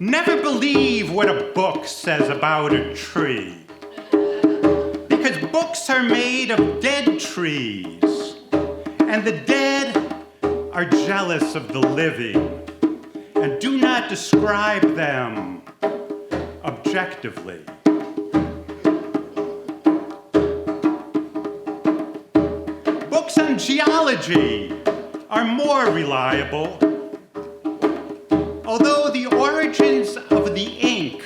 Never believe what a book says about a tree, because books are made of dead trees, and the dead are jealous of the living and do not describe them objectively. Books on geology are more reliable, although the origins of the ink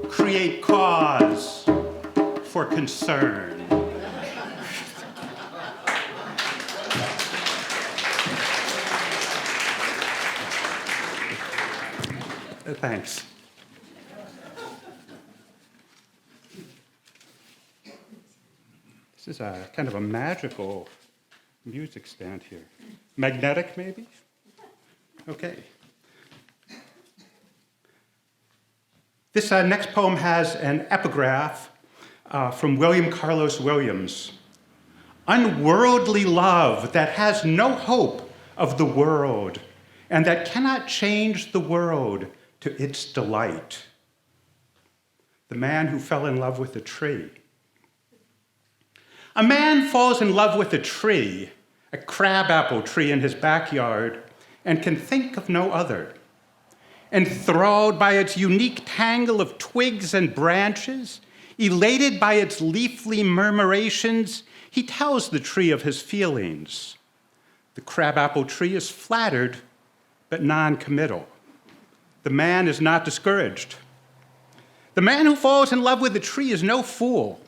create cause for concern. Thanks. This is a kind of a magical music stand here. Magnetic, maybe? Okay. This next poem has an epigraph from William Carlos Williams. Unworldly love that has no hope of the world and that cannot change the world to its delight. The man who fell in love with a tree. A man falls in love with a tree, a crabapple tree in his backyard, and can think of no other. Enthralled by its unique tangle of twigs and branches, elated by its leafy murmurations, he tells the tree of his feelings. The crabapple tree is flattered, but non-committal. The man is not discouraged. The man who falls in love with a tree is no fool.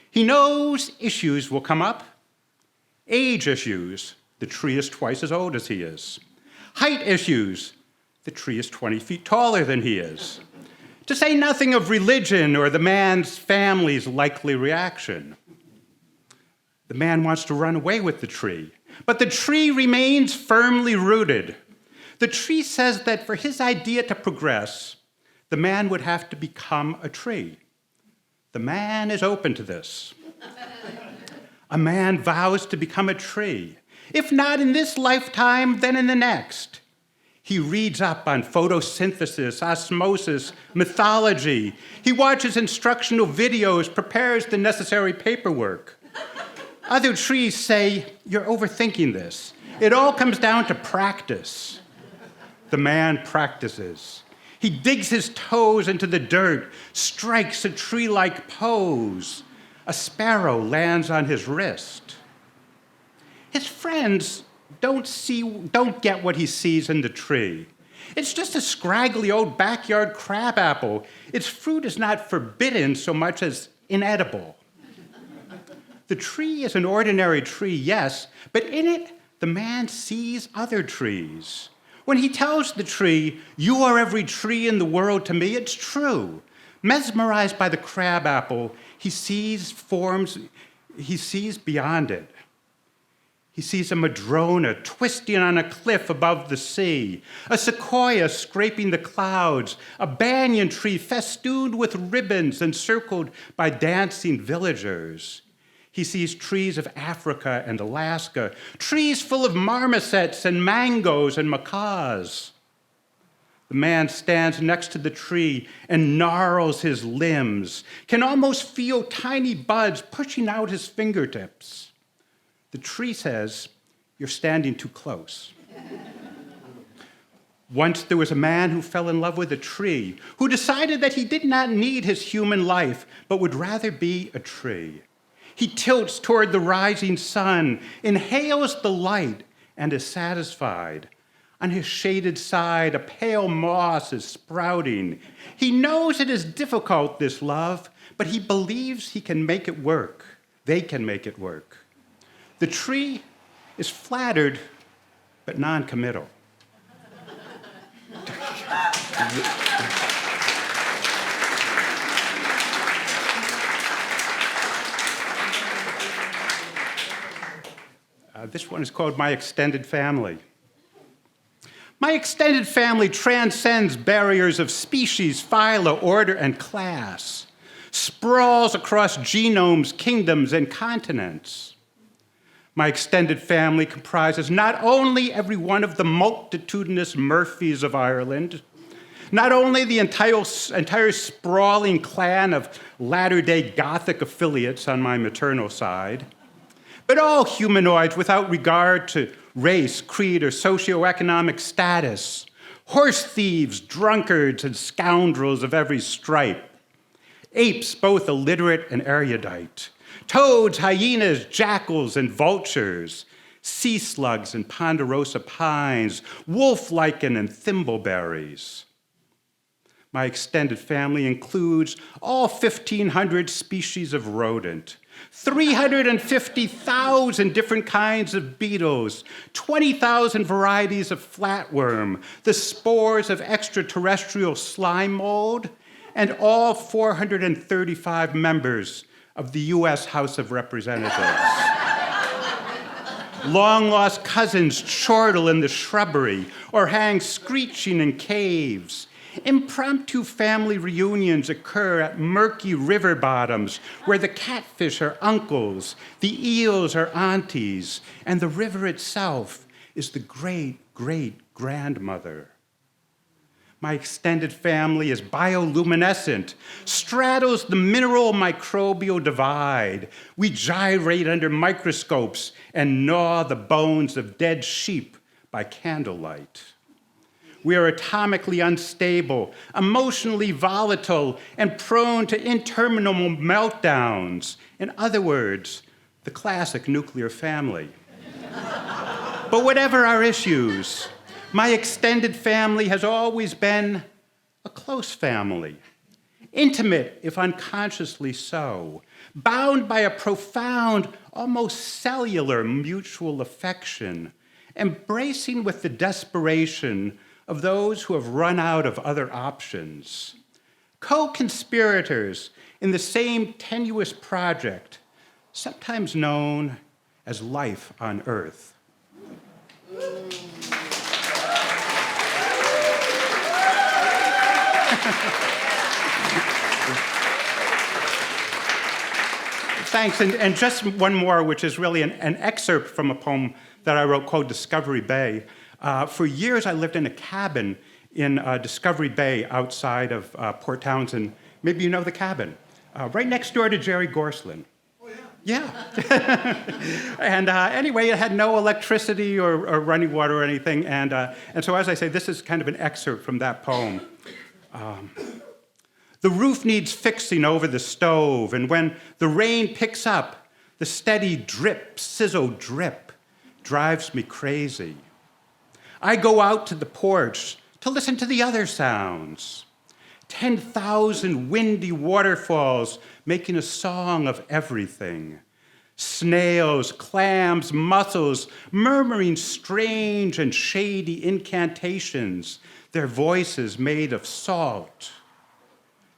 He knows issues will come up. Age issues, the tree is twice as old as he is. Height issues, the tree is 20 feet taller than he is. To say nothing of religion or the man's family's likely reaction. The man wants to run away with the tree, but the tree remains firmly rooted. The tree says that for his idea to progress, the man would have to become a tree. The man is open to this. A man vows to become a tree. If not in this lifetime, then in the next. He reads up on photosynthesis, osmosis, mythology. He watches instructional videos, prepares the necessary paperwork. Other trees say, you're overthinking this. It all comes down to practice. The man practices. He digs his toes into the dirt, strikes a tree-like pose. A sparrow lands on his wrist. His friends don't get what he sees in the tree. It's just a scraggly old backyard crabapple. Its fruit is not forbidden so much as inedible. The tree is an ordinary tree, yes, but in it, the man sees other trees. When he tells the tree, you are every tree in the world to me, it's true. Mesmerized by the crabapple, he sees beyond it. He sees a madrona twisting on a cliff above the sea, a sequoia scraping the clouds, a banyan tree festooned with ribbons encircled by dancing villagers. He sees trees of Africa and Alaska, trees full of marmosets and mangoes and macaws. The man stands next to the tree and gnarls his limbs, can almost feel tiny buds pushing out his fingertips. The tree says, you're standing too close. Once there was a man who fell in love with a tree, who decided that he did not need his human life, but would rather be a tree. He tilts toward the rising sun, inhales the light, and is satisfied. On his shaded side, a pale moss is sprouting. He knows it is difficult, this love, but he believes he can make it work. They can make it work. The tree is flattered, but non-committal. This one is called My Extended Family. My extended family transcends barriers of species, phyla, order, and class. sprawls across genomes, kingdoms, and continents. My extended family comprises not only every one of the multitudinous Murphys of Ireland, not only the entire sprawling clan of latter-day Gothic affiliates on my maternal side, but all humanoids without regard to race, creed, or socioeconomic status, horse thieves, drunkards, and scoundrels of every stripe, apes both illiterate and erudite, toads, hyenas, jackals, and vultures, sea slugs and ponderosa pines, wolf lichen and thimbleberries. My extended family includes all 1,500 species of rodent, 350,000 different kinds of beetles, 20,000 varieties of flatworm, the spores of extraterrestrial slime mold, and all 435 members of the U.S. House of Representatives. Long-lost cousins chortle in the shrubbery or hang screeching in caves. Impromptu family reunions occur at murky river bottoms where the catfish are uncles, the eels are aunties, and the river itself is the great-great-grandmother. My extended family is bioluminescent, straddles the mineral-microbial divide. We gyrate under microscopes and gnaw the bones of dead sheep by candlelight. We are atomically unstable, emotionally volatile, and prone to interminable meltdowns. In other words, the classic nuclear family. But whatever our issues, my extended family has always been a close family, intimate, if unconsciously so, bound by a profound, almost cellular mutual affection, embracing with the desperation of those who have run out of other options, co-conspirators in the same tenuous project, sometimes known as life on Earth. Thanks, and just one more, which is really an excerpt from a poem that I wrote called Discovery Bay. For years, I lived in a cabin in Discovery Bay outside of Port Townsend. Maybe you know the cabin. Right next door to Jerry Gorslin. Oh, yeah? Yeah. And anyway, it had no electricity or running water or anything. And so, as I say, this is kind of an excerpt from that poem. The roof needs fixing over the stove, and when the rain picks up, the steady drip, sizzle, drip drives me crazy. I go out to the porch to listen to the other sounds. 10,000 windy waterfalls making a song of everything. Snails, clams, mussels, murmuring strange and shady incantations, their voices made of salt.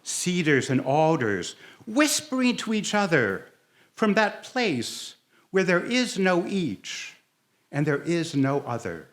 Cedars and alders whispering to each other from that place where there is no each and there is no other.